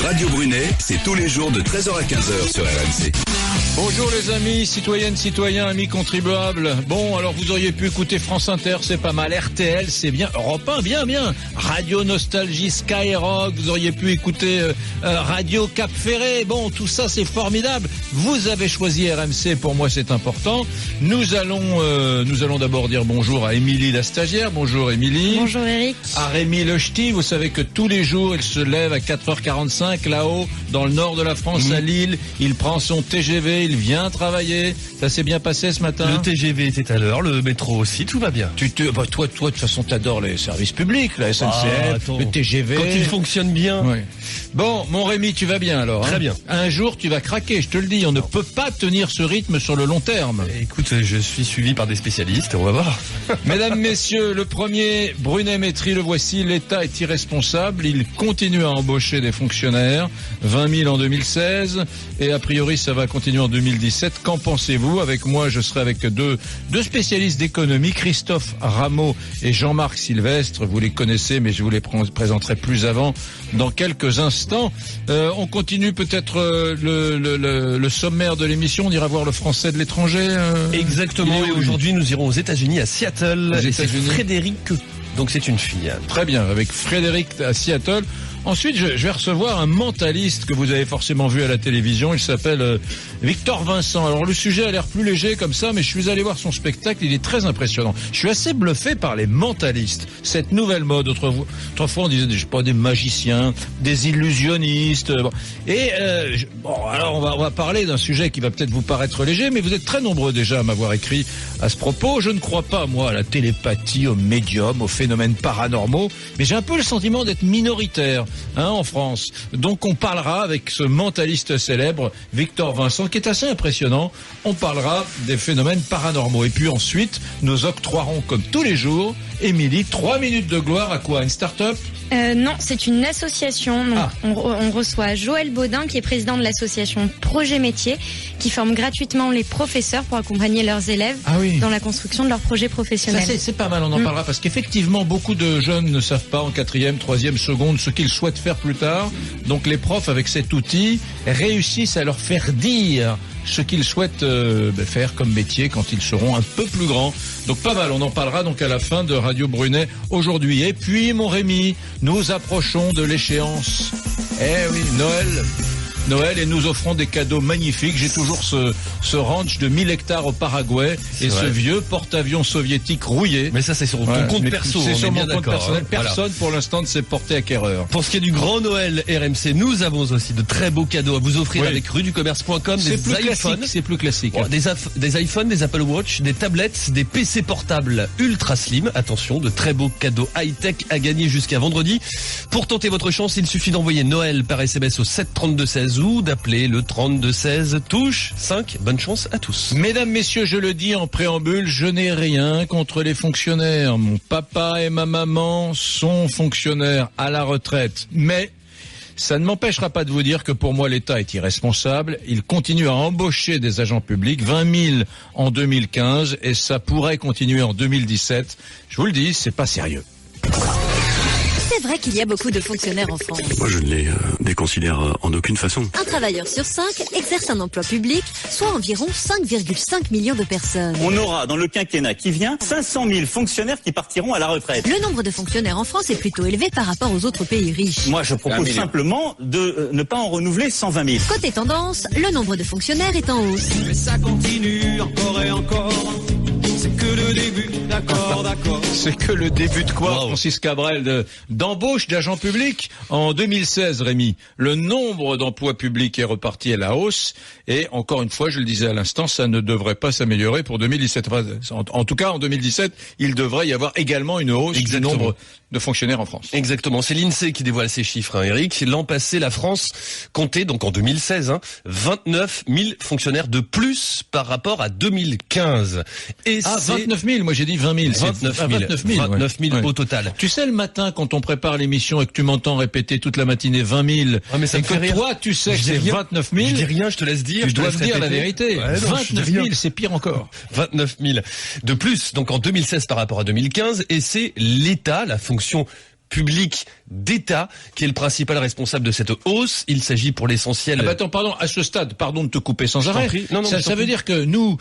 Radio Brunet, c'est tous les jours de 13h à 15h sur RMC. Bonjour les amis, citoyennes, citoyens, amis contribuables. Bon, alors vous auriez pu écouter France Inter, c'est pas mal. RTL, c'est bien. Europe 1, bien. Radio Nostalgie, Skyrock, vous auriez pu écouter Radio Cap Ferré. Bon, tout ça, c'est formidable. Vous avez choisi RMC, pour moi, c'est important. Nous allons d'abord dire bonjour à Émilie, la stagiaire. Bonjour Émilie. Bonjour Eric. À Rémi Le Ch'ti, vous savez que tous les jours, il se lève à 4h45 là-haut, dans le nord de la France, à Lille. Il prend son TGV, il vient travailler. Ça s'est bien passé ce matin? Le TGV était à l'heure, le métro aussi, tout va bien. Toi, de toute façon, t'adores les services publics, la SNCF, le TGV. Quand il fonctionne bien. Oui. Bon, mon Rémi, tu vas bien alors? Très bien. Un jour, tu vas craquer, je te le dis. On ne peut pas tenir ce rythme sur le long terme. Écoute, je suis suivi par des spécialistes, on va voir. Mesdames, messieurs, le premier, Brunet Métry, le voici. L'État est irresponsable. Il continue à embaucher des fonctionnaires. 20 000 en 2016. Et a priori, ça va continuer en 2017. Qu'en pensez-vous? Avec moi, je serai avec deux spécialistes d'économie, Christophe Rameau et Jean-Marc Sylvestre. Vous les connaissez, mais je vous les présenterai plus avant, dans quelques instants. On continue peut-être le sommaire de l'émission. On ira voir le français de l'étranger. Exactement. Et aujourd'hui, nous irons aux États-Unis, à Seattle. Et c'est Frédéric. Donc c'est une fille. Très bien, avec Frédéric à Seattle. Ensuite, je vais recevoir un mentaliste que vous avez forcément vu à la télévision. Il s'appelle Victor Vincent. Alors, le sujet a l'air plus léger comme ça, mais je suis allé voir son spectacle. Il est très impressionnant. Je suis assez bluffé par les mentalistes. Cette nouvelle mode. Autrefois, on disait, je sais pas, des magiciens, des illusionnistes. Et, alors, on va parler d'un sujet qui va peut-être vous paraître léger, mais vous êtes très nombreux déjà à m'avoir écrit à ce propos. Je ne crois pas, moi, à la télépathie, aux médiums, aux phénomènes paranormaux, mais j'ai un peu le sentiment d'être minoritaire. En France. Donc on parlera avec ce mentaliste célèbre, Victor Vincent, qui est assez impressionnant. On parlera des phénomènes paranormaux. Et puis ensuite, nous octroierons, comme tous les jours, Émilie, 3 minutes de gloire à quoi? Une start-up? Non, c'est une association. Donc on reçoit Joël Baudin, qui est président de l'association Projet Métier, qui forme gratuitement les professeurs pour accompagner leurs élèves dans la construction de leurs projets professionnels. Ça, c'est pas mal, on en parlera, parce qu'effectivement, beaucoup de jeunes ne savent pas en 4e, 3e, seconde ce qu'ils souhaitent faire plus tard. Donc les profs, avec cet outil, réussissent à leur faire dire ce qu'ils souhaitent faire comme métier quand ils seront un peu plus grands. Donc pas mal, on en parlera donc à la fin de Radio Brunet aujourd'hui. Et puis mon Rémi, nous approchons de l'échéance. Eh oui, Noël, et nous offrons des cadeaux magnifiques. J'ai toujours ce ranch de 1000 hectares au Paraguay et ce vieux porte-avions soviétique rouillé. Mais ça, c'est sur ton compte perso. C'est sur mon compte personnel. Hein. Personne pour l'instant ne s'est porté acquéreur. Pour ce qui est du Grand Noël RMC, nous avons aussi de très beaux cadeaux à vous offrir avec ruducommerce.com. Des iPhones. C'est plus classique. Des iPhones, des Apple Watch, des tablettes, des PC portables ultra slim. Attention, de très beaux cadeaux high-tech à gagner jusqu'à vendredi. Pour tenter votre chance, il suffit d'envoyer Noël par SMS au 73216 ou d'appeler le 3216 touche 5. Bonne chance à tous. Mesdames, messieurs, je le dis en préambule, je n'ai rien contre les fonctionnaires. Mon papa et ma maman sont fonctionnaires à la retraite. Mais ça ne m'empêchera pas de vous dire que pour moi, l'État est irresponsable. Il continue à embaucher des agents publics, 20 000 en 2015, et ça pourrait continuer en 2017. Je vous le dis, c'est pas sérieux. C'est vrai qu'il y a beaucoup de fonctionnaires en France. Moi, je ne les déconsidère en aucune façon. Un travailleur sur 5 exerce un emploi public, soit environ 5,5 millions de personnes. On aura, dans le quinquennat qui vient, 500 000 fonctionnaires qui partiront à la retraite. Le nombre de fonctionnaires en France est plutôt élevé par rapport aux autres pays riches. Moi, je propose simplement de ne pas en renouveler 120 000. Côté tendance, le nombre de fonctionnaires est en hausse. Mais ça continue encore et encore. C'est que le début, d'accord. C'est que le début de quoi, Francis Cabrel, d'embauche d'agents publics? En 2016, Rémi, le nombre d'emplois publics est reparti à la hausse. Et encore une fois, je le disais à l'instant, ça ne devrait pas s'améliorer pour 2017. En tout cas, en 2017, il devrait y avoir également une hausse du nombre de fonctionnaires en France. Exactement. C'est l'INSEE qui dévoile ces chiffres, Eric. L'an passé, la France comptait, donc en 2016, 29 000 fonctionnaires de plus par rapport à 2015. Et 29 000, moi j'ai dit 20 000. 29 000 au total. Tu sais, le matin, quand on prépare l'émission et que tu m'entends répéter toute la matinée 20 000, mais ça et me fait que rire. toi, tu sais que c'est 29 000. Je dis rien, je te laisse dire. Tu dois me dire la vérité. 29 000, c'est pire encore. 29 000 de plus, donc en 2016 par rapport à 2015, et c'est l'État, la fonction publique d'État qui est le principal responsable de cette hausse. Il s'agit pour l'essentiel... attends, pardon, à ce stade, pardon de te couper sans arrêt. Ça veut dire que nous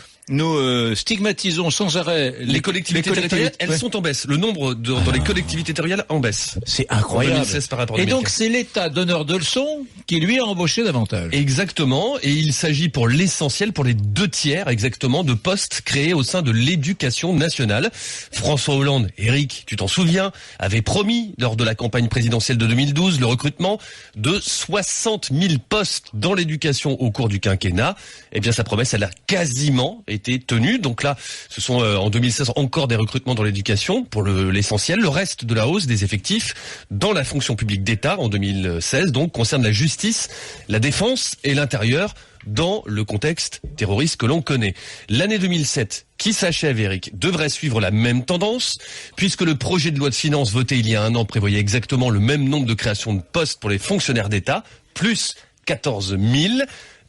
stigmatisons sans arrêt les collectivités territoriales, elles sont en baisse. Le nombre dans les collectivités territoriales en baisse. C'est incroyable. 2016 par rapport à 2015. Et donc c'est l'État donneur de leçons qui lui a embauché davantage. Exactement, et il s'agit pour l'essentiel, pour les 2/3 exactement, de postes créés au sein de l'éducation nationale. François Hollande, Éric, tu t'en souviens, avait promis lors de la campagne présidentielle de 2012 le recrutement de 60 000 postes dans l'éducation au cours du quinquennat. Eh bien sa promesse, elle a quasiment été tenue. Donc là, ce sont en 2016 encore des recrutements dans l'éducation pour l'essentiel. Le reste de la hausse des effectifs dans la fonction publique d'État en 2016 donc concerne la justice, la défense et l'intérieur dans le contexte terroriste que l'on connaît. L'année 2007 qui s'achève, Eric, devrait suivre la même tendance puisque le projet de loi de finances voté il y a un an prévoyait exactement le même nombre de créations de postes pour les fonctionnaires d'État, plus 14 000.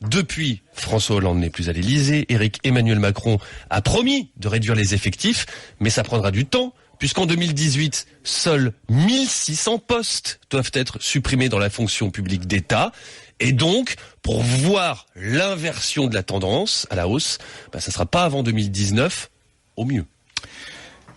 Depuis, François Hollande n'est plus à l'Élysée. Emmanuel Macron a promis de réduire les effectifs, mais ça prendra du temps, puisqu'en 2018, seuls 1600 postes doivent être supprimés dans la fonction publique d'État. Et donc, pour voir l'inversion de la tendance à la hausse, ça sera pas avant 2019, au mieux.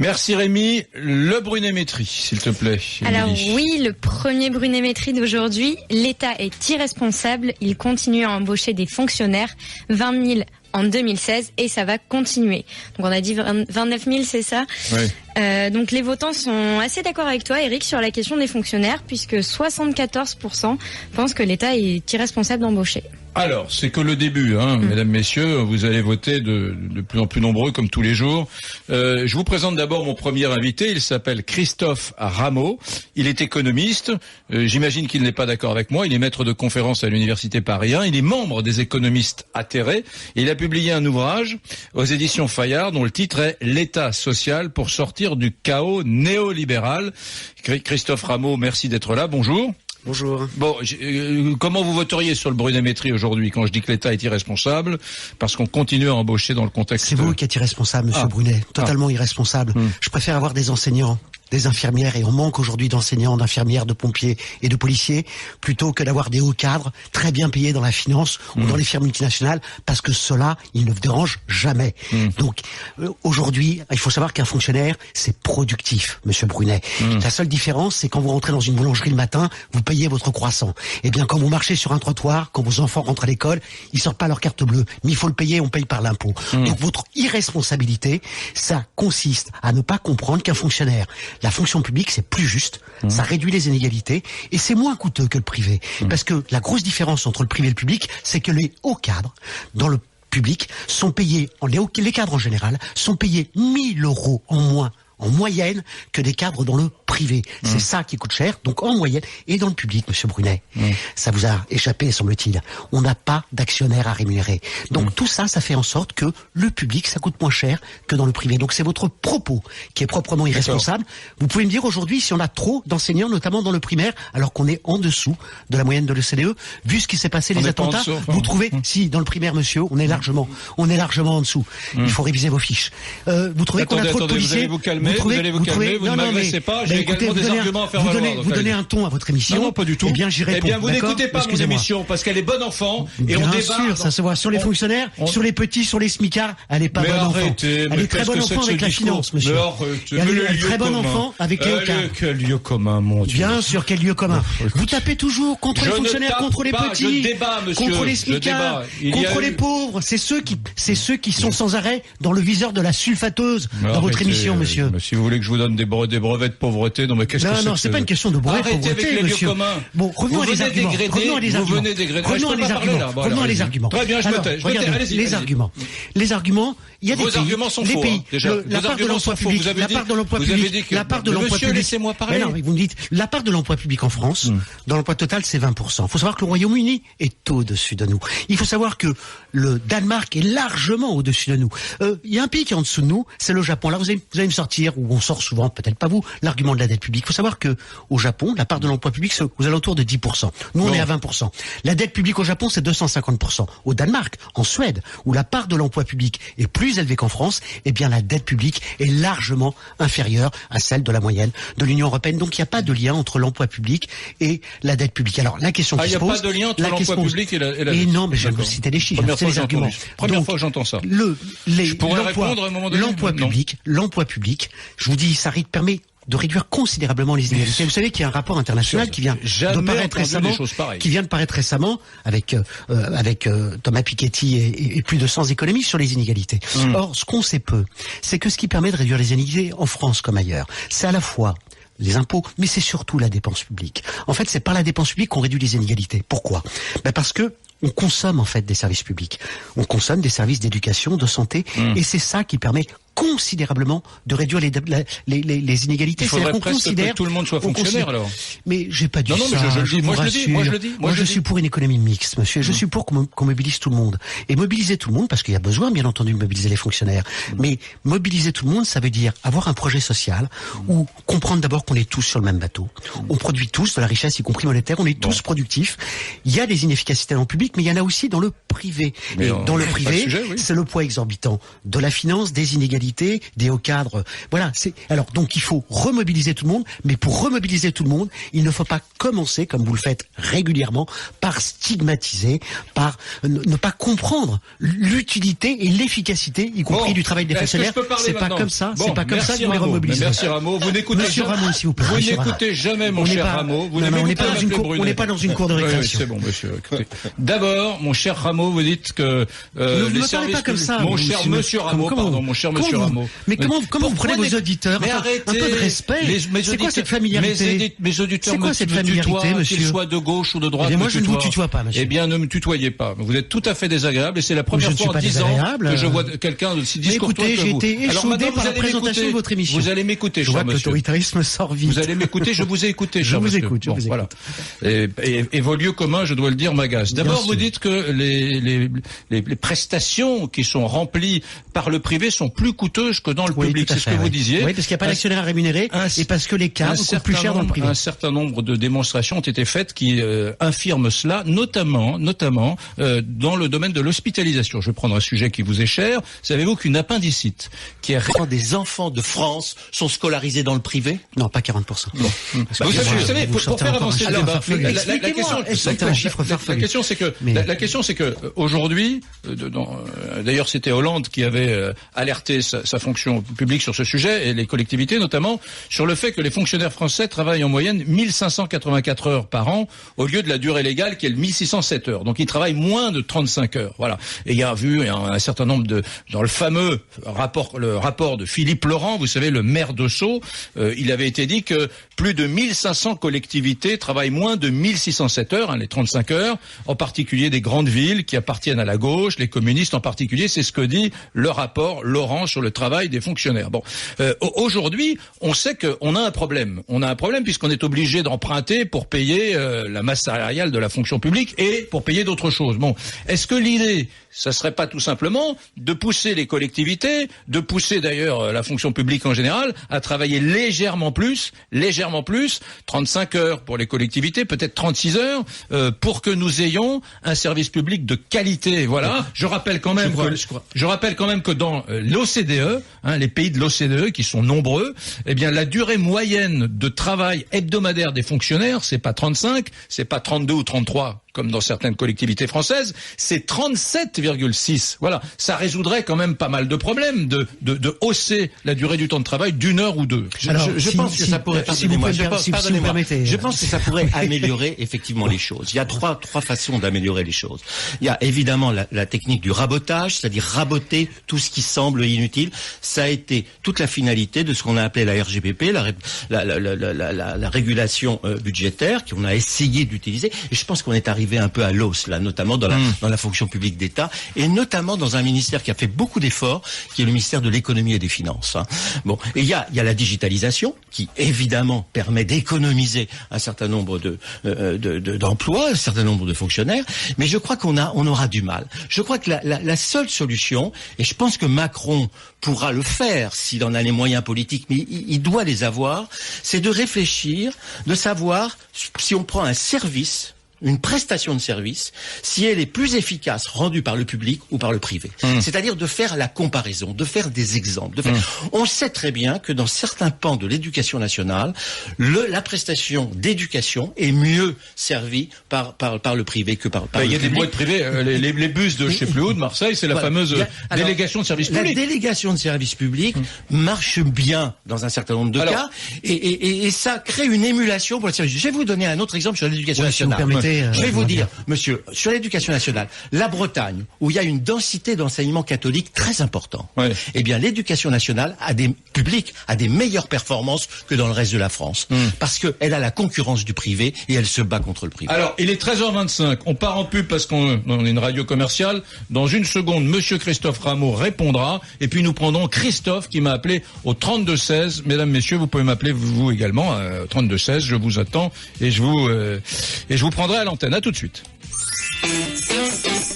Merci Rémi. Le Brunet-Métrie, s'il te plaît. Alors oui, le premier Brunet-Métrie d'aujourd'hui, l'État est irresponsable, il continue à embaucher des fonctionnaires, 20 000 en 2016 et ça va continuer. Donc on a dit 29 000, c'est ça ? Oui. Donc les votants sont assez d'accord avec toi, Eric, sur la question des fonctionnaires, puisque 74% pensent que l'État est irresponsable d'embaucher. Alors, c'est que le début, mesdames, messieurs, vous allez voter de plus en plus nombreux, comme tous les jours. Je vous présente d'abord mon premier invité, il s'appelle Christophe Rameau, il est économiste, j'imagine qu'il n'est pas d'accord avec moi, il est maître de conférence à l'Université Paris 1, il est membre des économistes atterrés, et il a publié un ouvrage aux éditions Fayard dont le titre est « L'État social pour sortir du chaos néolibéral ». Christophe Rameau, merci d'être là, bonjour. Bonjour. Bon, comment vous voteriez sur le Brunet-Métrie aujourd'hui quand je dis que l'État est irresponsable parce qu'on continue à embaucher dans le contexte... C'est vous qui êtes irresponsable, monsieur Brunet. Totalement irresponsable. Je préfère avoir des enseignants, des infirmières, et on manque aujourd'hui d'enseignants, d'infirmières, de pompiers et de policiers, plutôt que d'avoir des hauts cadres très bien payés dans la finance ou dans les firmes multinationales, parce que cela, ils ne dérangent jamais. Donc, aujourd'hui, il faut savoir qu'un fonctionnaire, c'est productif, monsieur Brunet. La seule différence, c'est quand vous rentrez dans une boulangerie le matin, vous payez votre croissant. Eh bien, quand vous marchez sur un trottoir, quand vos enfants rentrent à l'école, ils sortent pas leur carte bleue, mais il faut le payer, on paye par l'impôt. Donc, votre irresponsabilité, ça consiste à ne pas comprendre qu'un fonctionnaire, la fonction publique, c'est plus juste, ça réduit les inégalités et c'est moins coûteux que le privé. Parce que la grosse différence entre le privé et le public, c'est que les hauts cadres, dans le public, sont payés, les cadres en général, sont payés 1 000 € en moins en moyenne que des cadres dans le privé. C'est ça qui coûte cher, donc en moyenne. Et dans le public, monsieur Brunet, ça vous a échappé, semble-t-il, on n'a pas d'actionnaires à rémunérer. Donc tout ça, ça fait en sorte que le public, ça coûte moins cher que dans le privé. Donc c'est votre propos qui est proprement irresponsable. Vous pouvez me dire aujourd'hui si on a trop d'enseignants, notamment dans le primaire, alors qu'on est en dessous de la moyenne de l'OCDE. Vu ce qui s'est passé, les attentats, vous trouvez, si, dans le primaire, monsieur, on est largement en dessous. Il faut réviser vos fiches. Vous trouvez qu'on a trop de policiers? Vous allez vous calmer, vous ne m'agressez pas, j'ai également des arguments à faire valoir. Vous donnez un ton à votre émission. Non, pas du tout. Eh bien, j'y réponds. Eh bien, vous n'écoutez pas mon émission, parce qu'elle est bonne enfant, et on débat. Bien sûr, ça se voit sur les fonctionnaires, sur les petits, sur les smicards, elle est pas bonne enfant. Elle est très bonne enfant avec la finance, monsieur. Elle est très bonne enfant avec les cadres. Quel lieu commun, mon Dieu. Bien sûr, quel lieu commun. Vous tapez toujours contre les fonctionnaires, contre les petits, contre les smicards, contre les pauvres. C'est ceux qui sont sans arrêt dans le viseur de la sulfateuse dans votre émission, monsieur. Si vous voulez que je vous donne des brevets de pauvreté, non mais qu'est-ce que c'est? Non, c'est pas une question de brevet de pauvreté, monsieur. Bon, revenons à les arguments. Revenons à les arguments. Très bien, je me tais. Regardez, les arguments. Les arguments, il y a des pays. Vos arguments sont faux, déjà. La part de l'emploi public, la part de l'emploi public. Laissez-moi parler. Non, vous me dites, la part de l'emploi public en France, dans l'emploi total, c'est 20%. Il faut savoir que le Royaume-Uni est au-dessus de nous. Il faut savoir que le Danemark est largement au-dessus de nous. Il y a un pays qui est en dessous de nous, c'est le Japon. Là, vous allez me sortir, ou on sort souvent, peut-être pas vous, l'argument de la dette publique. Il faut savoir que au Japon, la part de l'emploi public, c'est aux alentours de 10%. Nous, on est à 20%. La dette publique au Japon, c'est 250%. Au Danemark, en Suède, où la part de l'emploi public est plus élevée qu'en France, eh bien, la dette publique est largement inférieure à celle de la moyenne de l'Union européenne. Donc, il n'y a pas de lien entre l'emploi public et la dette publique. Alors, la question qui se pose... il n'y a pas de lien entre l'emploi public et la dette. Et non, mais je vais vous citer les chiffres. Première fois que j'entends ça. Je pourrais répondre à un moment donné. L'emploi public, je vous dis, ça permet de réduire considérablement les inégalités. Vous savez qu'il y a un rapport international qui vient de paraître récemment avec Thomas Piketty et plus de 100 économistes sur les inégalités. Or, ce qu'on sait peu, c'est que ce qui permet de réduire les inégalités en France comme ailleurs, c'est à la fois les impôts, mais c'est surtout la dépense publique. En fait, c'est par la dépense publique qu'on réduit les inégalités. Pourquoi ? Parce que on consomme en fait des services publics. On consomme des services d'éducation, de santé, et c'est ça qui permet considérablement de réduire les inégalités. Il faudrait presque que tout le monde soit fonctionnaire alors. Mais j'ai pas dit ça. Non, mais je le dis. Moi je le dis. Moi je suis pour une économie mixte, monsieur. Je suis pour qu'on mobilise tout le monde. Et mobiliser tout le monde, parce qu'il y a besoin, bien entendu, de mobiliser les fonctionnaires. Mais mobiliser tout le monde, ça veut dire avoir un projet social ou comprendre d'abord qu'on est tous sur le même bateau. On produit tous de la richesse, y compris monétaire. On est tous productifs. Il y a des inefficacités dans le public, mais il y en a aussi dans le privé. Et dans le privé, c'est le poids exorbitant de la finance, des inégalités, des hauts cadres. Voilà. Alors, donc, il faut remobiliser tout le monde, mais pour remobiliser tout le monde, il ne faut pas commencer, comme vous le faites régulièrement, par stigmatiser, par ne pas comprendre l'utilité et l'efficacité, y compris du travail des fonctionnaires. C'est pas comme ça. C'est pas comme ça qu'on les remobilise. Merci Rameau. Vous n'écoutez Monsieur Rameau, s'il vous plaît. Vous n'écoutez jamais, mon cher Rameau. On n'est pas dans une cour de récréation. C'est bon, monsieur. Écoutez. D'abord, mon cher Rameau, vous dites que les services... pas comme ça. Mon cher monsieur Rameau, pardon, mon cher monsieur Rameau. Mais comment vous prenez vos auditeurs? Mais arrêtez. Un peu de respect. C'est quoi cette familiarité? Mes auditeurs c'est quoi cette familiarité, monsieur? Qu'ils soient de gauche ou de droite. Moi, je ne vous tutoie pas, monsieur. Eh bien, ne me tutoyez pas. Vous êtes tout à fait désagréable et c'est la première fois en 10 ans que je vois quelqu'un aussi discourtois que vous. J'ai été échaudé par la présentation de votre émission. Vous allez m'écouter, cher monsieur. Je vois que l'autoritarisme sort vite. Vous allez m'écouter, je vous ai écouté, cher monsieur. Je vous écoute. Et vos lieux communs, je dois le dire, m'agacent. D'abord, vous dites que les prestations qui sont remplies par le privé sont plus coûteuses que dans le public. C'est ce que vous disiez. Oui, parce qu'il n'y a pas d'actionnaire à rémunérer et parce que les cadres coûtent plus cher dans le privé. Un certain nombre de démonstrations ont été faites qui infirment cela, notamment dans le domaine de l'hospitalisation. Je vais prendre un sujet qui vous est cher. Savez-vous qu'une appendicite qui est... Des enfants de France sont scolarisés dans le privé? Non, pas 40%. Bon. Vous savez, pour faire avancer le débat, la question c'est que aujourd'hui, d'ailleurs c'était Hollande qui avait alerté sa fonction publique sur ce sujet et les collectivités notamment sur le fait que les fonctionnaires français travaillent en moyenne 1584 heures par an au lieu de la durée légale qui est 1607 heures. Donc ils travaillent moins de 35 heures. Voilà. Et il y a un certain nombre dans le fameux rapport de Philippe Laurent, vous savez, le maire de Sceaux, il avait été dit que plus de 1500 collectivités travaillent moins de 1607 heures, les 35 heures, en particulier des grandes villes qui appartiennent à la gauche, les communistes en particulier, c'est ce que dit le rapport Laurent sur le travail des fonctionnaires. Bon, aujourd'hui, on sait qu'on a un problème. On a un problème puisqu'on est obligé d'emprunter pour payer la masse salariale de la fonction publique et pour payer d'autres choses. Bon, est-ce que l'idée, ça serait pas tout simplement de pousser les collectivités, de pousser d'ailleurs la fonction publique en général, à travailler légèrement plus, 35 heures pour les collectivités, peut-être 36 heures, pour que nous ayons un service public de qualité. Voilà. Je rappelle quand même que dans l'OCDE, les pays de l'OCDE qui sont nombreux, eh bien la durée moyenne de travail hebdomadaire des fonctionnaires, c'est pas 35, c'est pas 32 ou 33 comme dans certaines collectivités françaises, c'est 37,6. Voilà, ça résoudrait quand même pas mal de problèmes de hausser la durée du temps de travail d'une heure ou deux. Je pense que ça pourrait, je pense que ça pourrait améliorer effectivement les choses. Il y a trois façons d'améliorer les choses. Il y a évidemment la technique du rabotage, c'est-à-dire raboter tout ce qui semble inutile. Ça a été toute la finalité de ce qu'on a appelé la RGPP, la régulation budgétaire, qu'on a essayé d'utiliser. Et je pense qu'on est arrivé arriver un peu à l'os, là, notamment dans la fonction publique d'État, et notamment dans un ministère qui a fait beaucoup d'efforts, qui est le ministère de l'économie et des finances. Hein. Bon, et il y a la digitalisation, qui évidemment permet d'économiser un certain nombre d'emplois, un certain nombre de fonctionnaires, mais je crois qu'on aura du mal. Je crois que la seule solution, et je pense que Macron pourra le faire s'il en a les moyens politiques, mais il doit les avoir, c'est de réfléchir, de savoir si on prend un service, une prestation de service, si elle est plus efficace rendue par le public ou par le privé. C'est-à-dire de faire la comparaison, de faire des exemples. On sait très bien que dans certains pans de l'éducation nationale, la prestation d'éducation est mieux servie par le privé que par le public. Il y a des boîtes privées, les bus de je sais plus où, de Marseille, c'est la fameuse délégation de service public. La délégation de service public marche bien dans un certain nombre de cas, et ça crée une émulation pour le service. Je vais vous donner un autre exemple sur l'éducation nationale. Je vais vous dire, monsieur, sur l'éducation nationale, la Bretagne, où il y a une densité d'enseignement catholique très important, eh bien, l'éducation nationale a des meilleures performances que dans le reste de la France. Parce qu'elle a la concurrence du privé et elle se bat contre le privé. Alors, il est 13h25. On part en pub parce qu'on est une radio commerciale. Dans une seconde, monsieur Christophe Rameau répondra. Et puis, nous prendrons Christophe qui m'a appelé au 3216. Mesdames, messieurs, vous pouvez m'appeler vous également au 3216. Je vous attends et je vous prendrai à l'antenne. À tout de suite.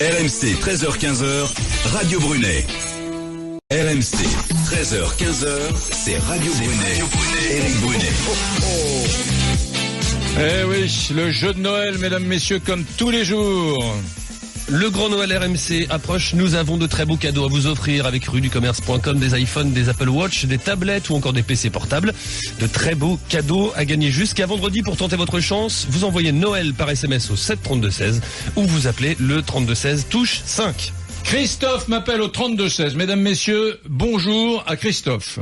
RMC 13h-15h, Radio Brunet. RMC 13h-15h, c'est Radio Brunet. Éric Brunet. Eh oui, le jeu de Noël, mesdames, messieurs, comme tous les jours. Le Grand Noël RMC approche, nous avons de très beaux cadeaux à vous offrir avec ruducommerce.com, des iPhones, des Apple Watch, des tablettes ou encore des PC portables. De très beaux cadeaux à gagner jusqu'à vendredi. Pour tenter votre chance, vous envoyez Noël par SMS au 73216 ou vous appelez le 3216 touche 5. Christophe m'appelle au 3216. Mesdames, messieurs, bonjour à Christophe.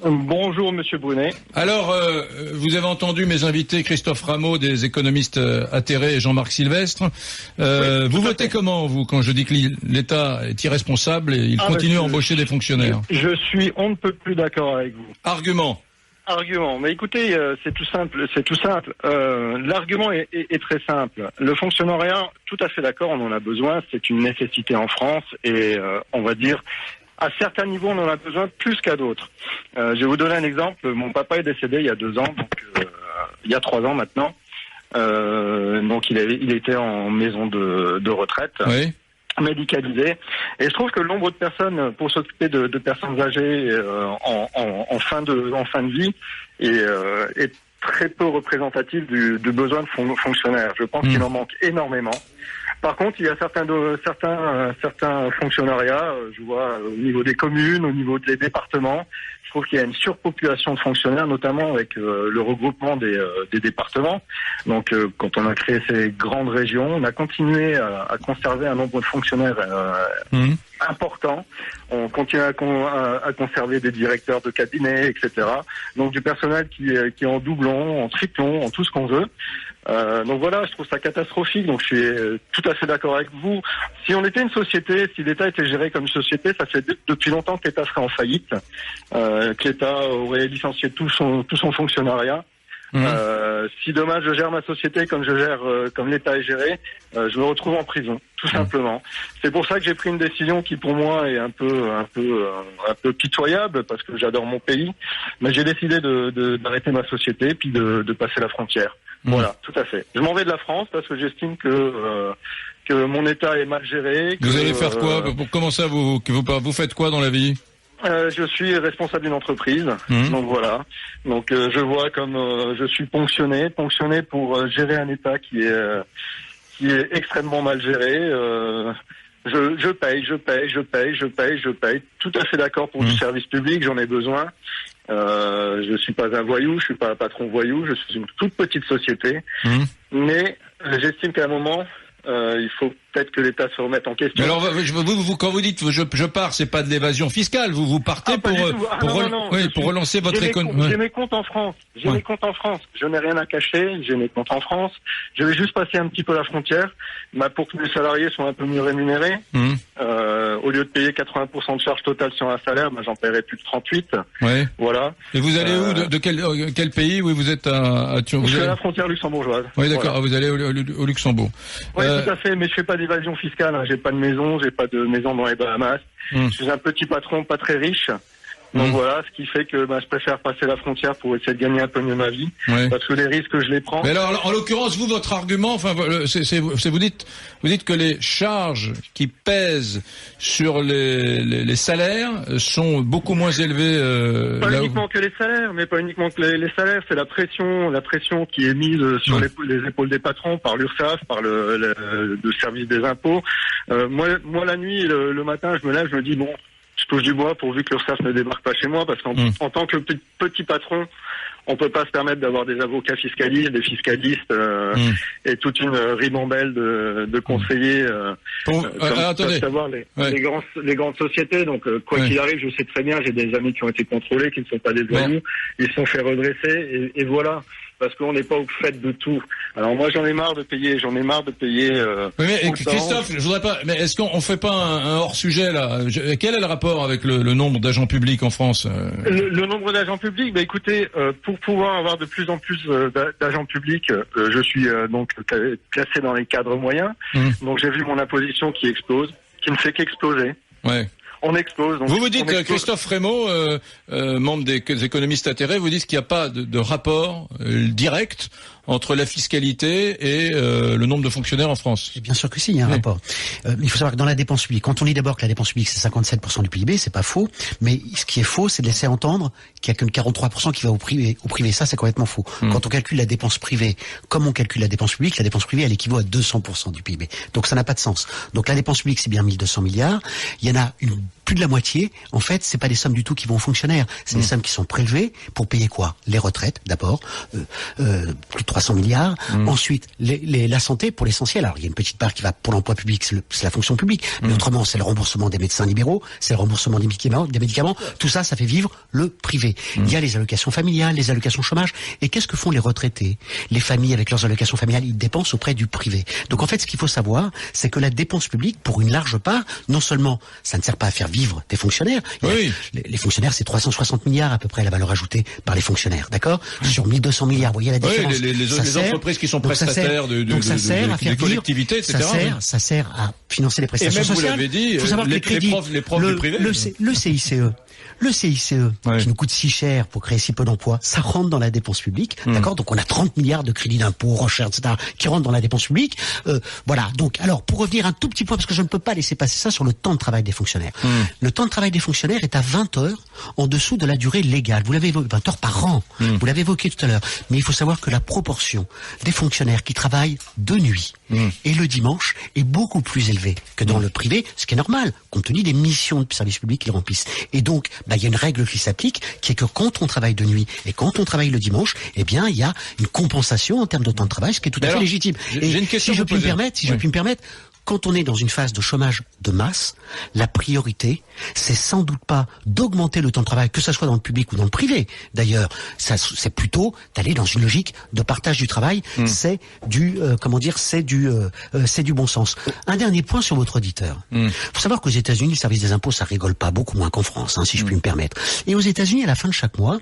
Bonjour Monsieur Brunet. Alors, vous avez entendu mes invités, Christophe Rameau, des économistes atterrés, et Jean-Marc Sylvestre. Vous votez comment, vous, quand je dis que l'État est irresponsable et il continue à embaucher des fonctionnaires? Je suis on ne peut plus d'accord avec vous. Argument. Mais écoutez, c'est tout simple. L'argument est très simple. Le fonctionnariat, tout à fait d'accord, on en a besoin. C'est une nécessité en France et on va dire. À certains niveaux, on en a besoin plus qu'à d'autres. Je vais vous donner un exemple. Mon papa est décédé il y a 2 ans, donc il y a 3 ans maintenant. Donc il était en maison de retraite, médicalisé. Et je trouve que le nombre de personnes pour s'occuper de personnes âgées en fin de vie est très peu représentatif du besoin de fonctionnaires. Je pense qu'il en manque énormément. Par contre, il y a certains fonctionnariats, je vois au niveau des communes, au niveau des départements, je trouve qu'il y a une surpopulation de fonctionnaires, notamment avec le regroupement des départements. Donc, quand on a créé ces grandes régions, on a continué à conserver un nombre de fonctionnaires important. On continue à conserver des directeurs de cabinet, etc. Donc, du personnel qui est en doublon, en triplon, en tout ce qu'on veut. Donc voilà, je trouve ça catastrophique. Donc je suis tout à fait d'accord avec vous. Si on était une société, si l'État était géré comme une société, ça fait depuis longtemps que l'État serait en faillite, que l'État aurait licencié tout son fonctionnariat. Si demain je gère ma société comme comme l'État est géré, je me retrouve en prison, tout simplement. C'est pour ça que j'ai pris une décision qui pour moi est un peu pitoyable parce que j'adore mon pays, mais j'ai décidé d'arrêter ma société puis de passer la frontière. Voilà, tout à fait. Je m'en vais de la France parce que j'estime que mon État est mal géré. Vous allez faire quoi? Comment ça, vous faites quoi dans la vie? Je suis responsable d'une entreprise, donc voilà. Donc je vois comme je suis ponctionné pour gérer un État qui est extrêmement mal géré. Je paye. Tout à fait d'accord pour du service public, j'en ai besoin. Je suis pas un voyou, je suis pas un patron voyou, je suis une toute petite société. Mais j'estime qu'à un moment, il faut peut-être que l'État se remette en question. Mais alors, vous, quand vous dites je pars, c'est pas de l'évasion fiscale. Vous partez pour relancer votre économie. J'ai mes comptes en France. Mes comptes en France. Je n'ai rien à cacher. J'ai mes comptes en France. Je vais juste passer un petit peu la frontière, pour que les salariés soient un peu mieux rémunérés. au lieu de payer 80% de charge totale sur un salaire, j'en paierai plus de 38. Ouais. Voilà. Et vous allez où, de quel pays? Oui, vous êtes à je suis à la frontière luxembourgeoise. Oui, d'accord. Voilà. Vous allez au Luxembourg. Oui, tout à fait, mais je fais pas d'évasion fiscale, hein. J'ai pas de maison dans les Bahamas. Je suis un petit patron pas très riche. Donc voilà, ce qui fait que je préfère passer la frontière pour essayer de gagner un peu mieux ma vie, parce que les risques je les prends. Mais alors, en l'occurrence, votre argument, vous dites que les charges qui pèsent sur les salaires sont beaucoup moins élevées. Pas uniquement que les salaires, mais pas uniquement que les salaires, c'est la pression qui est mise sur les épaules des patrons par l'URSSAF, par le service des impôts. Moi la nuit, le matin, je me lève, je me dis bon. Je touche du bois pourvu que l'URSSAF ne débarque pas chez moi, parce qu'en tant que petit patron, on peut pas se permettre d'avoir des avocats fiscalistes, des fiscalistes et toute une ribambelle de conseillers comme peuvent savoir les grandes sociétés. Donc quoi qu'il arrive, je sais très bien, j'ai des amis qui ont été contrôlés, qui ne sont pas des voyous, ils se sont fait redresser et voilà. Parce qu'on n'est pas au fait de tout. Alors moi j'en ai marre de payer. Mais Christophe, je voudrais pas. Mais est-ce qu'on fait pas un hors sujet là? Quel est le rapport avec le nombre d'agents publics en France? Le nombre d'agents publics, écoutez, pour pouvoir avoir de plus en plus d'agents publics, je suis donc classé dans les cadres moyens. Donc j'ai vu mon imposition qui explose, qui ne fait qu'exploser. Ouais. On explose. Donc vous dites, Christophe Frémaux, membre des économistes atterrés, vous dites qu'il n'y a pas de rapport direct entre la fiscalité et le nombre de fonctionnaires en France. Et bien sûr que si, il y a un rapport. Il faut savoir que dans la dépense publique, quand on dit d'abord que la dépense publique c'est 57% du PIB, c'est pas faux, mais ce qui est faux, c'est de laisser entendre qu'il y a que 43% qui va au privé. Ça, c'est complètement faux. Quand on calcule la dépense privée, comme on calcule la dépense publique, la dépense privée, elle équivaut à 200% du PIB. Donc ça n'a pas de sens. Donc la dépense publique, c'est bien 1200 milliards. Il y en a plus de la moitié. En fait, c'est pas des sommes du tout qui vont aux fonctionnaires. C'est des sommes qui sont prélevées pour payer quoi? Les retraites, d'abord. Plus de 300 milliards. Ensuite, la santé pour l'essentiel. Alors, il y a une petite part qui va pour l'emploi public, c'est la fonction publique. Mais autrement, c'est le remboursement des médecins libéraux, c'est le remboursement des médicaments. Tout ça, ça fait vivre le privé. Il y a les allocations familiales, les allocations chômage. Et qu'est-ce que font les retraités? Les familles avec leurs allocations familiales, ils dépensent auprès du privé. Donc, en fait, ce qu'il faut savoir, c'est que la dépense publique, pour une large part, non seulement, ça ne sert pas à faire vivre des fonctionnaires. Les fonctionnaires, c'est 360 milliards à peu près la valeur ajoutée par les fonctionnaires. D'accord? Sur 1200 milliards, vous voyez la différence. Les entreprises qui sont prestataires des collectivités, etc. Ça sert à financer les prestations sociales. Et même, vous l'avez dit, les profs du privé. Le CICE, qui nous coûte si cher pour créer si peu d'emplois, ça rentre dans la dépense publique, d'accord? Donc on a 30 milliards de crédits d'impôts, recherche, etc., qui rentrent dans la dépense publique. Voilà. Donc, alors, pour revenir un tout petit point, parce que je ne peux pas laisser passer ça sur le temps de travail des fonctionnaires. Le temps de travail des fonctionnaires est à 20 heures en dessous de la durée légale. Vous l'avez évoqué, 20 heures par an. Vous l'avez évoqué tout à l'heure. Mais il faut savoir que la proportion des fonctionnaires qui travaillent de nuit et le dimanche est beaucoup plus élevée que dans le privé, ce qui est normal, compte tenu des missions de service public qu'ils remplissent. Et donc, il y a une règle qui s'applique, qui est que quand on travaille de nuit et quand on travaille le dimanche, eh bien, il y a une compensation en termes de temps de travail, ce qui est tout à fait légitime. J'ai une question si je puis me permettre, quand on est dans une phase de chômage de masse, la priorité, c'est sans doute pas d'augmenter le temps de travail, que ça soit dans le public ou dans le privé. D'ailleurs, c'est plutôt d'aller dans une logique de partage du travail. C'est du, c'est du bon sens. Un dernier point sur votre auditeur. Faut savoir qu'aux États-Unis, le service des impôts, ça rigole pas, beaucoup moins qu'en France, si je puis me permettre. Et aux États-Unis, à la fin de chaque mois,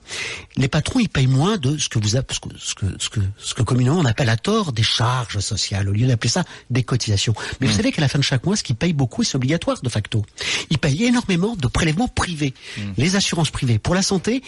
les patrons, ils payent moins de ce que communément on appelle à tort des charges sociales, au lieu d'appeler ça des cotisations. Mais vous savez qu'à la fin de chaque mois, ce qu'ils payent beaucoup, c'est obligatoire de facto. Ils payent énormément de prélèvements privés. Les assurances privées pour la santé,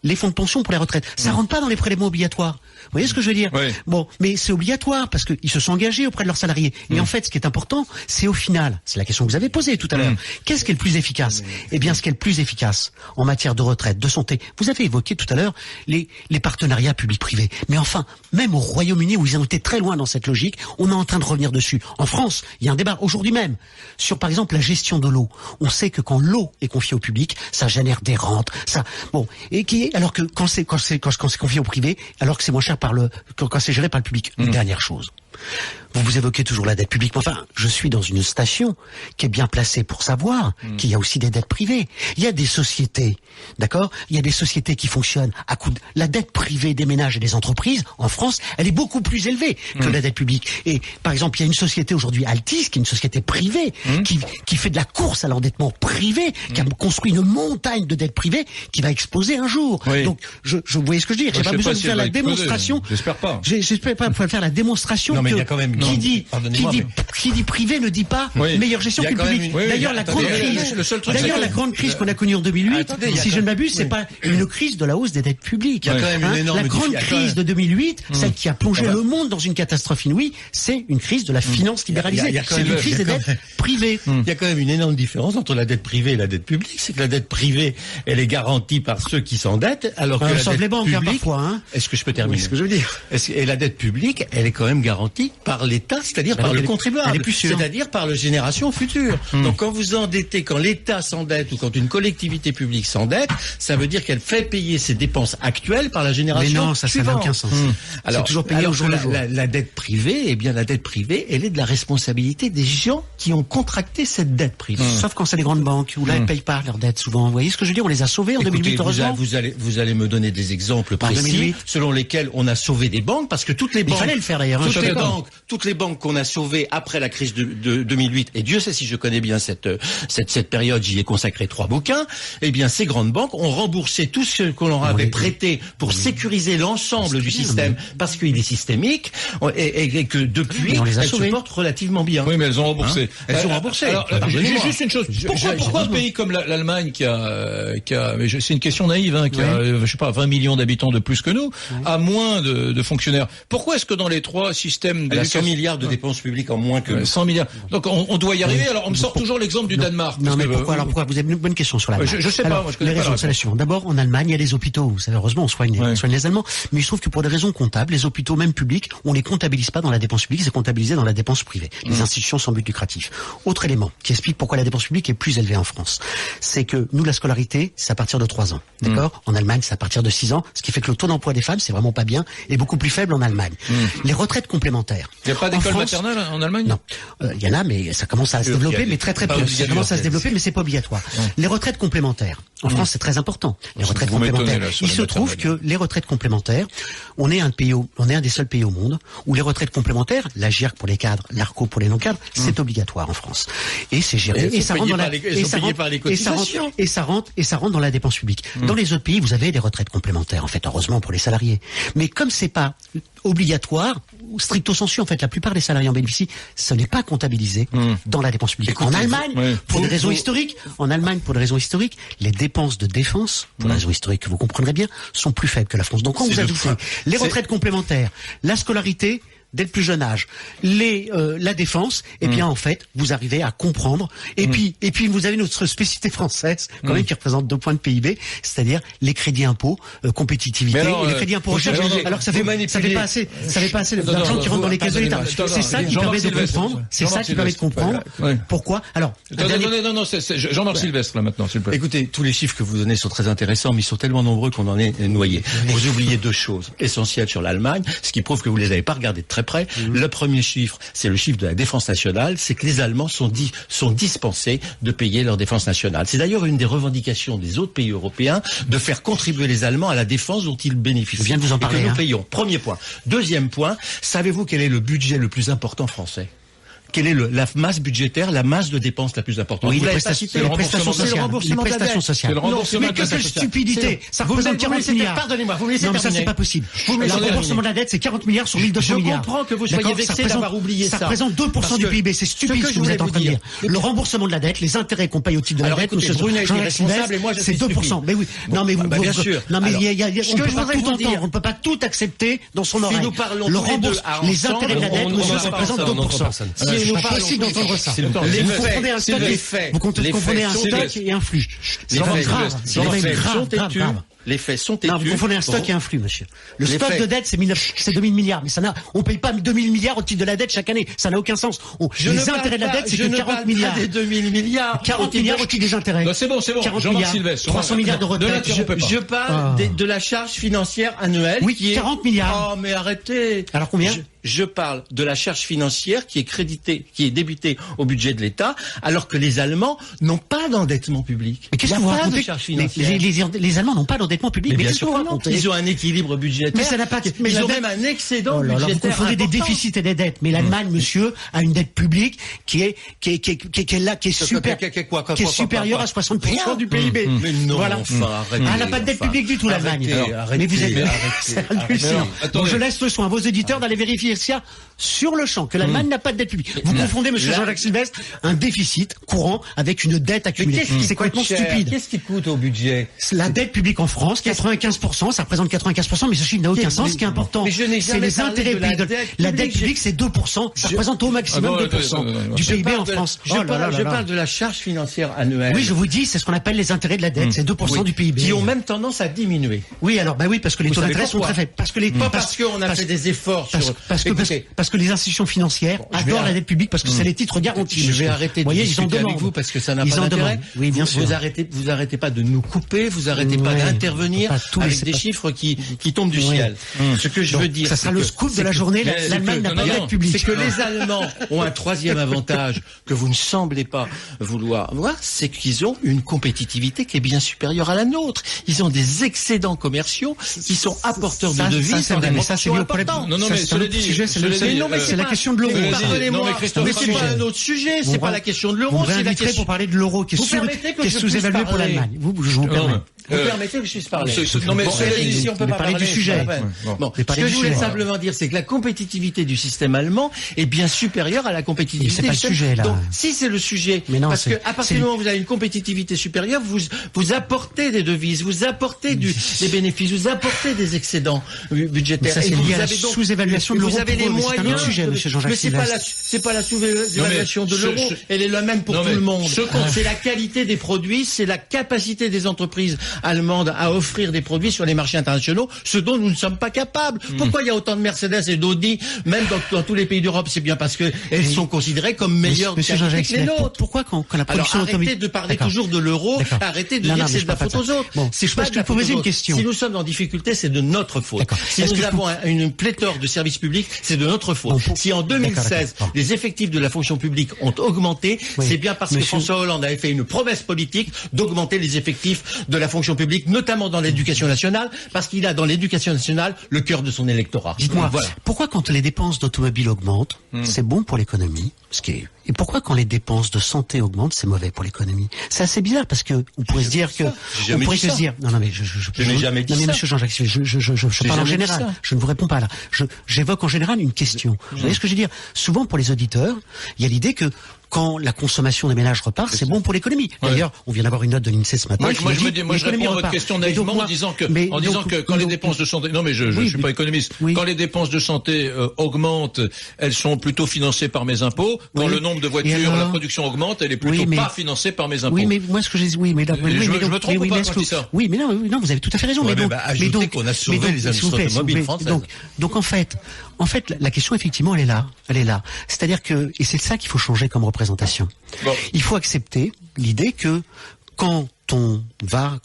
les fonds de pension pour les retraites. Ça rentre pas dans les prélèvements obligatoires. Vous voyez ce que je veux dire? Bon, mais c'est obligatoire parce qu'ils se sont engagés auprès de leurs salariés. Et en fait, ce qui est important, c'est au final, c'est la question que vous avez posée tout à l'heure. Qu'est-ce qui est le plus efficace? Eh bien, ce qui est le plus efficace en matière de retraite, de santé. Vous avez évoqué tout à l'heure les partenariats publics-privés. Mais enfin, même au Royaume-Uni, où ils ont été très loin dans cette logique, on est en train de revenir dessus. En France, il y a un débat aujourd'hui même sur, par exemple, la gestion de l'eau. On sait que quand l'eau est confiée au public, ça génère des rentes. Alors que quand c'est confié au privé, alors que c'est moins cher quand c'est géré par le public. Une dernière chose. Vous évoquez toujours la dette publique. Enfin, je suis dans une station qui est bien placée pour savoir qu'il y a aussi des dettes privées. Il y a des sociétés, d'accord? Il y a des sociétés qui fonctionnent à coup de... La dette privée des ménages et des entreprises, en France, elle est beaucoup plus élevée que la dette publique. Et, par exemple, il y a une société aujourd'hui, Altis, qui est une société privée, qui fait de la course à l'endettement privé, qui a construit une montagne de dettes privées qui va exploser un jour. Oui. Donc, vous voyez ce que je dis? J'ai pas besoin de faire la démonstration. J'espère pas. J'espère pas pouvoir faire la démonstration. Non, mais il y a quand même qui dit privé ne dit pas meilleure gestion que publique. D'ailleurs, la grande crise qu'on a connue en 2008, si je ne m'abuse, c'est pas une crise de la hausse des dettes publiques. La grande crise de 2008, celle qui a plongé le monde dans une catastrophe inouïe, c'est une crise de la finance libéralisée. C'est une crise des dettes privées. Il y a quand même une énorme différence entre la dette privée et la dette publique. C'est que la dette privée, elle est garantie par ceux qui s'endettent, alors que la dette les banques, publique, parfois. Est-ce que je peux terminer? C'est ce que je veux dire. Et la dette publique, elle est quand même garantie par l'État, c'est-à-dire par le contribuable, c'est-à-dire par les générations futures. Donc quand vous endettez, quand l'État s'endette ou quand une collectivité publique s'endette, ça veut dire qu'elle fait payer ses dépenses actuelles par la génération suivante. Mais non, ça n'a aucun sens. Alors, toujours payé au jour le jour. La dette privée, eh bien la dette privée, elle est de la responsabilité des gens qui ont contracté cette dette privée. Sauf quand c'est les grandes banques, où là, elles ne payent pas leurs dettes souvent. Vous voyez ce que je veux dire? On les a sauvées en 2008, heureusement. Vous allez me donner des exemples précis selon lesquels on a sauvé des banques, parce que toutes les banques... Il fallait le faire d'ailleurs. Toutes les banques qu'on a sauvées après la crise de 2008, et Dieu sait si je connais bien cette période, j'y ai consacré 3 bouquins, eh bien ces grandes banques ont remboursé tout ce qu'on leur avait prêté pour sécuriser l'ensemble du système, parce qu'il est systémique, et que depuis, elles se portent relativement bien. Oui, mais elles ont remboursé. Elles ont remboursé. Alors, juste une chose. Pourquoi un pays comme l'Allemagne qui a mais c'est une question naïve, qui a, je sais pas, 20 millions d'habitants de plus que nous, a moins de fonctionnaires. Pourquoi est-ce que dans les 3 systèmes de 100 milliards de dépenses publiques en moins que 100 milliards. Donc on doit y arriver. Alors on me sort toujours l'exemple du Danemark. Non, mais pourquoi vous avez une bonne question sur l'Allemagne. Je sais pas, moi je connais pas. C'est la suivante. D'abord, en Allemagne, il y a les hôpitaux. Vous savez, heureusement, on soigne les Allemands. Mais il se trouve que pour des raisons comptables, les hôpitaux, même publics, on les comptabilise pas dans la dépense publique, c'est comptabilisé dans la dépense privée. Les institutions sans but lucratif. Autre élément qui explique pourquoi la dépense publique est plus élevée en France. C'est que nous, la scolarité, c'est à partir de 3 ans. D'accord? En Allemagne, c'est à partir de 6 ans. Ce qui fait que le taux d'emploi des femmes, c'est vraiment pas bien, est beaucoup plus faible en Allemagne. Les retraites complémentaires. Il n'y a pas d'école maternelle en Allemagne? Non. Il y en a, mais ça commence à se développer, mais très peu. Ça commence à se développer, mais c'est pas obligatoire. Les retraites complémentaires. En France, c'est très important. Les retraites complémentaires. Il se trouve que les retraites complémentaires, on est un des seuls pays au monde où les retraites complémentaires, la GIRC pour les cadres, l'ARCO pour les non-cadres, c'est obligatoire en France. Et c'est géré. Et ça rentre dans la, et ça rentre dans la dépense publique. Dans les autres pays, vous avez des retraites complémentaires, en fait, heureusement pour les salariés. Mais comme c'est pas obligatoire, stricto sensu, en fait, la plupart des salariés en bénéficient, ce n'est pas comptabilisé dans la dépense publique. En Allemagne, pour des raisons historiques, les dépenses de défense, pour des raisons historiques que vous comprendrez bien, sont plus faibles que la France. Donc quand vous ajoutez les retraites complémentaires, la scolarité, dès le plus jeune âge, la défense, et bien en fait, vous arrivez à comprendre. Et puis vous avez notre spécificité française, quand même, qui représente 2 points de PIB, c'est-à-dire les crédits impôts, compétitivité, et les crédits impôts recherche. Alors que ça fait pas assez d'argent qui rentre dans les caisses de l'État. C'est ça qui permet de comprendre. C'est ça qui permet de comprendre. Pourquoi? Alors, non, c'est Jean-Marc Sylvestre là maintenant, s'il vous plaît. Écoutez, tous les chiffres que vous donnez sont très intéressants, mais ils sont tellement nombreux qu'on en est noyé. Vous oubliez 2 choses essentielles sur l'Allemagne, ce qui prouve que vous les avez pas regardées de très près. Le premier chiffre, c'est le chiffre de la défense nationale, c'est que les Allemands sont dispensés de payer leur défense nationale. C'est d'ailleurs une des revendications des autres pays européens de faire contribuer les Allemands à la défense dont ils bénéficient. Je viens de vous en parler. Et que nous payons. Premier point. Deuxième point, savez-vous quel est le budget le plus important français? Quelle est la masse budgétaire, la masse de dépenses la plus importante? Oui, les prestations sociales. Mais quelle stupidité! Ça représente 40 milliards. Pardonnez-moi, vous me laissez terminer. Non, mais ça, c'est pas possible. Le remboursement de la dette, c'est 40 milliards sur 1200 milliards. Je comprends que vous soyez vexé d'avoir oublié ça. Ça représente 2% du PIB. C'est stupide ce que vous êtes en train de dire. Le remboursement de la dette, les intérêts qu'on paye au titre de la dette, Brunet est responsable et moi je suis c'est 2%. Mais oui. Non, mais bien sûr. Non, mais on peut pas tout entendre. On ne peut pas tout accepter dans son oreille. Le remboursement, les intérêts de la dette, monsieur, ça représente 2%. Si nous parlons ça. Vous confondez un stock et un flux. C'est grave. Les faits sont têtus. Non, vous confondez un stock et un flux, monsieur. Le stock de dette, c'est 2000 milliards. Mais on paye pas 2000 milliards au titre de la dette chaque année. Ça n'a aucun sens. Les intérêts de la dette, c'est que 40 milliards. Des 2000 milliards. 40 milliards au titre des intérêts. C'est bon. Jean-Marc Sylvestre. 300 milliards de retraite. Je parle de la charge financière annuelle. Oui, 40 milliards. Oh, mais arrêtez. Alors combien? je parle de la charge financière qui est débitée au budget de l'État, alors que les Allemands n'ont pas d'endettement public. Mais qu'est-ce que vous racontez? Les Allemands n'ont pas d'endettement public. Mais qu'est-ce que vous racontez? Ils ont un équilibre budgétaire. Mais ça n'a pas. Ils ont même un excédent budgétaire. Vous confondez des déficits et des dettes. Mais l'Allemagne, monsieur, a une dette publique qui est supérieure à 60% du PIB. Mais non, voilà. Elle n'a pas de dette publique du tout, l'Allemagne. Mais vous êtes hallucinant. Donc je laisse le soin à vos éditeurs d'aller vérifier ça sur le champ, que l'Allemagne n'a pas de dette publique. Vous confondez, monsieur Jean-Jacques Sylvestre, un déficit courant avec une dette accumulée. C'est complètement stupide. Qu'est-ce qui coûte au budget? La dette publique en France, 95%, ça représente 95%, mais ce chiffre n'a aucun sens. Ce qui est important, c'est les intérêts publics. La dette publique, c'est 2%. Ça représente au maximum 2% du PIB en France. Je parle de la charge financière annuelle. Oui, je vous dis, c'est ce qu'on appelle les intérêts de la dette. C'est 2% du PIB. Qui ont même tendance à diminuer. Oui, alors, oui, parce que les taux d'intérêt sont très faibles. Parce qu'on a fait des efforts parce que les institutions financières adorent la dette publique parce que c'est les titres garantis. Je vais arrêter de discuter avec vous parce que ça n'a pas d'intérêt. Oui, bien sûr. Vous arrêtez pas de nous couper, vous arrêtez pas d'intervenir avec des chiffres qui tombent du ciel. Ce que je veux dire, ça sera le scoop de la journée. L'Allemagne n'a pas de dette publique. C'est que les Allemands ont un troisième avantage que vous ne semblez pas vouloir voir, c'est qu'ils ont une compétitivité qui est bien supérieure à la nôtre. Ils ont des excédents commerciaux qui sont apporteurs de devises. Ça, c'est lié au problème. Non, mais cela dit, c'est la question de l'euro. Pardonnez-moi, mais c'est pas un autre sujet. C'est pas la question de l'euro. C'est la question pour parler de l'euro qui est sous-évalué pour l'Allemagne. Je vous permets. Vous permettez que je puisse parler. Non, mais si on peut pas parler du sujet. Ce que je voulais simplement dire, c'est que la compétitivité du système allemand est bien supérieure à la compétitivité du système. C'est pas le sujet, là. Donc, si c'est le sujet, parce que à partir du moment où vous avez une compétitivité supérieure, vous apportez des devises, vous apportez des bénéfices, vous apportez des excédents budgétaires. Ça, c'est lié à la sous-évaluation de l'euro. Vous avez les moyens. C'est un autre sujet, monsieur Jean-Jacques Sylvestre. Mais c'est pas la sous-évaluation de l'euro. Elle est la même pour tout le monde. C'est la qualité des produits, c'est la capacité des entreprises allemandes à offrir des produits sur les marchés internationaux, ce dont nous ne sommes pas capables. Pourquoi il y a autant de Mercedes et d'Audi, même dans tous les pays d'Europe? C'est bien parce que elles sont considérées comme meilleures que les nôtres. Pourquoi quand la production automobile... Arrêtez de parler toujours de l'euro, arrêtez de dire c'est de la faute aux autres. C'est pas de la faute aux autres. Si nous sommes en difficulté, c'est de notre faute. Si nous avons une pléthore de services publics, c'est de notre faute. Si en 2016, les effectifs de la fonction publique ont augmenté, c'est bien parce que François Hollande avait fait une promesse politique d'augmenter les effectifs de la fonction publique, notamment dans l'éducation nationale, parce qu'il a dans l'éducation nationale le cœur de son électorat. Dites-moi, pourquoi quand les dépenses d'automobile augmentent, c'est bon pour l'économie, et pourquoi quand les dépenses de santé augmentent, c'est mauvais pour l'économie? C'est assez bizarre parce que on pourrait se dire que non mais je n'ai jamais dit ça. Monsieur Jean-Jacques, je parle en général. Je ne vous réponds pas là. J'évoque en général une question. Vous voyez ce que je veux dire? Souvent pour les auditeurs, il y a l'idée que quand la consommation des ménages repart, c'est bon pour l'économie. D'ailleurs, on vient d'avoir une note de l'INSEE ce matin. Moi, je réponds à votre question naïvement en disant que quand les dépenses de santé, non mais je suis pas économiste, quand les dépenses de santé augmentent, elles sont plutôt financées par mes impôts. Quand le nombre de voitures, la production augmente, elle est plutôt pas financée par mes impôts. Oui, mais moi ce que j'ai dit, je me trompe ou pas quand je dis ça? Oui, mais non, vous avez tout à fait raison. Mais donc qu'on a sauvé les industries automobiles françaises. Donc en fait, la question effectivement, elle est là. C'est-à-dire que, et c'est ça qu'il faut changer comme représentation. Il faut accepter l'idée que quand on va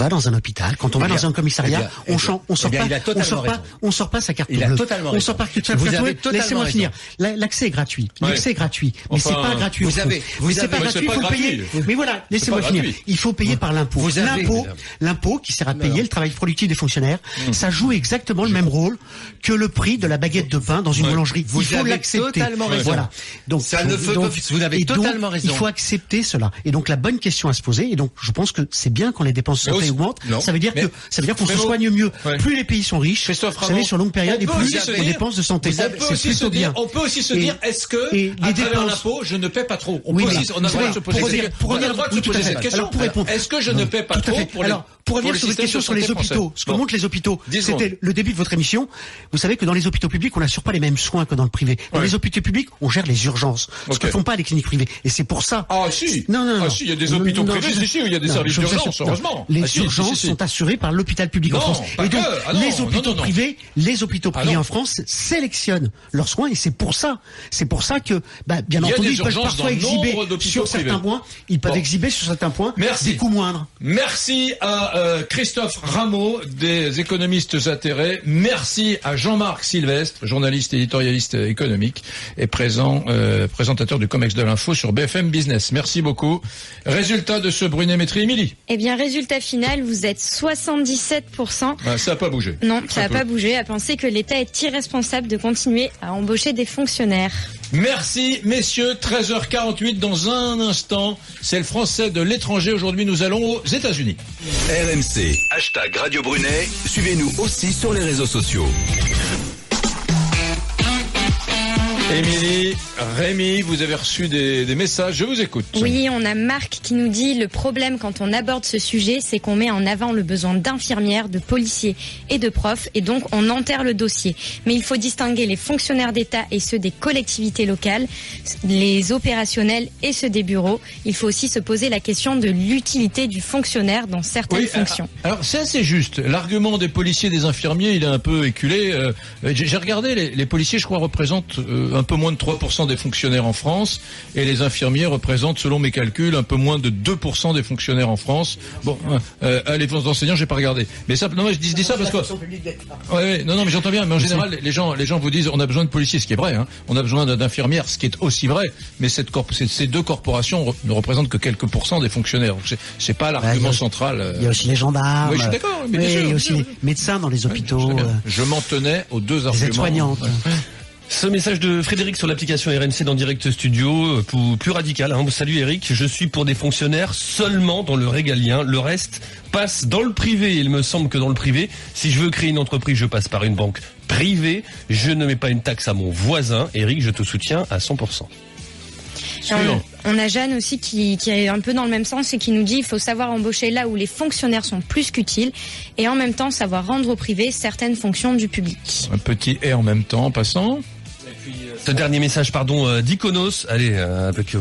dans un hôpital, quand on va dans un commissariat, on sort pas sa carte bleue. On sort pas sa carte bleue. Laissez-moi finir. L'accès est gratuit. L'accès est gratuit. Mais c'est pas gratuit. Mais c'est pas gratuit, il faut payer. Mais voilà, laissez-moi finir. Il faut payer par l'impôt. L'impôt qui sert à payer le travail productif des fonctionnaires, ça joue exactement le même rôle que le prix de la baguette de pain dans une boulangerie. Il faut l'accepter. Voilà. Donc, vous avez totalement raison. Il faut accepter cela. Et donc, la bonne question à se poser, et donc, je pense que c'est bien quand les dépenses de santé augmentent. Ça veut dire qu'on se soigne mieux. Plus les pays sont riches, vous savez, sur longue période, et plus les dépenses de santé. C'est plutôt bien. On peut aussi se dire, est-ce que, à travers l'impôt, je ne paie pas trop? On a le droit de se poser cette question. Est-ce que je ne paie pas trop pour revenir sur votre question sur les hôpitaux, ce que montrent les hôpitaux, c'était le début de votre émission. Vous savez que dans les hôpitaux publics, on n'assure pas les mêmes soins que dans le privé. Dans les hôpitaux publics, on gère les urgences, ce que font pas les cliniques privées. Et c'est pour ça. Ah si. Non. Ah si, il y a des hôpitaux privés. Si, il y a des services d'urgence, heureusement. Les urgences sont assurées par l'hôpital public en France. Et donc, les hôpitaux privés en France sélectionnent leurs soins et c'est pour ça que, bien entendu, ils peuvent parfois exhiber sur certains points, des coûts moindres. Merci à Christophe Rameau des économistes atterrés. Merci à Jean-Marc Sylvestre, journaliste éditorialiste économique et présentateur du Comex de l'info sur BFM Business. Merci beaucoup. Résultat de ce Brunet-Métry, Émilie. Eh bien, résultat final, vous êtes 77%. Ça n'a pas bougé. Non, ça n'a pas bougé. À penser que l'État est irresponsable de continuer à embaucher des fonctionnaires. Merci, messieurs. 13h48 dans un instant. C'est le français de l'étranger. Aujourd'hui, nous allons aux États-Unis. RMC, #Radio Brunet. Suivez-nous aussi sur les réseaux sociaux. Émilie, Rémi, vous avez reçu des messages, je vous écoute. Oui, on a Marc qui nous dit le problème quand on aborde ce sujet, c'est qu'on met en avant le besoin d'infirmières, de policiers et de profs, et donc on enterre le dossier. Mais il faut distinguer les fonctionnaires d'État et ceux des collectivités locales, les opérationnels et ceux des bureaux. Il faut aussi se poser la question de l'utilité du fonctionnaire dans certaines fonctions. Alors c'est assez juste. L'argument des policiers et des infirmiers, il est un peu éculé. J'ai regardé, les policiers, je crois, représentent un peu moins de 3% des fonctionnaires en France, et les infirmiers représentent, selon mes calculs, un peu moins de 2% des fonctionnaires en France. Bon, les forces d'enseignants, j'ai pas regardé. Mais ça, non, je dis ça parce que. Non, mais j'entends bien. Mais en général, les gens vous disent, on a besoin de policiers, ce qui est vrai. Hein. On a besoin d'infirmières, ce qui est aussi vrai. Mais ces deux corporations ne représentent que quelques pourcents des fonctionnaires. Donc c'est pas l'argument central. Il y a aussi les gendarmes. Oui, je suis d'accord. Mais il y a aussi les médecins dans les hôpitaux. Je m'en tenais aux deux arguments. Les aides-soignantes. Ce message de Frédéric sur l'application RMC dans Direct Studio, plus radical. Salut Eric, je suis pour des fonctionnaires seulement dans le régalien. Le reste passe dans le privé. Il me semble que dans le privé, si je veux créer une entreprise, je passe par une banque privée. Je ne mets pas une taxe à mon voisin. Eric, je te soutiens à 100%. On a Jeanne aussi qui est un peu dans le même sens et qui nous dit il faut savoir embaucher là où les fonctionnaires sont plus qu'utiles et en même temps savoir rendre au privé certaines fonctions du public. Un petit et en même temps en passant. Ce dernier message, d'Iconos. Allez,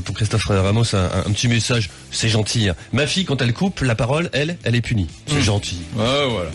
pour Christophe Ramos, un petit message. C'est gentil. Ma fille, quand elle coupe la parole, elle est punie. C'est gentil. Voilà.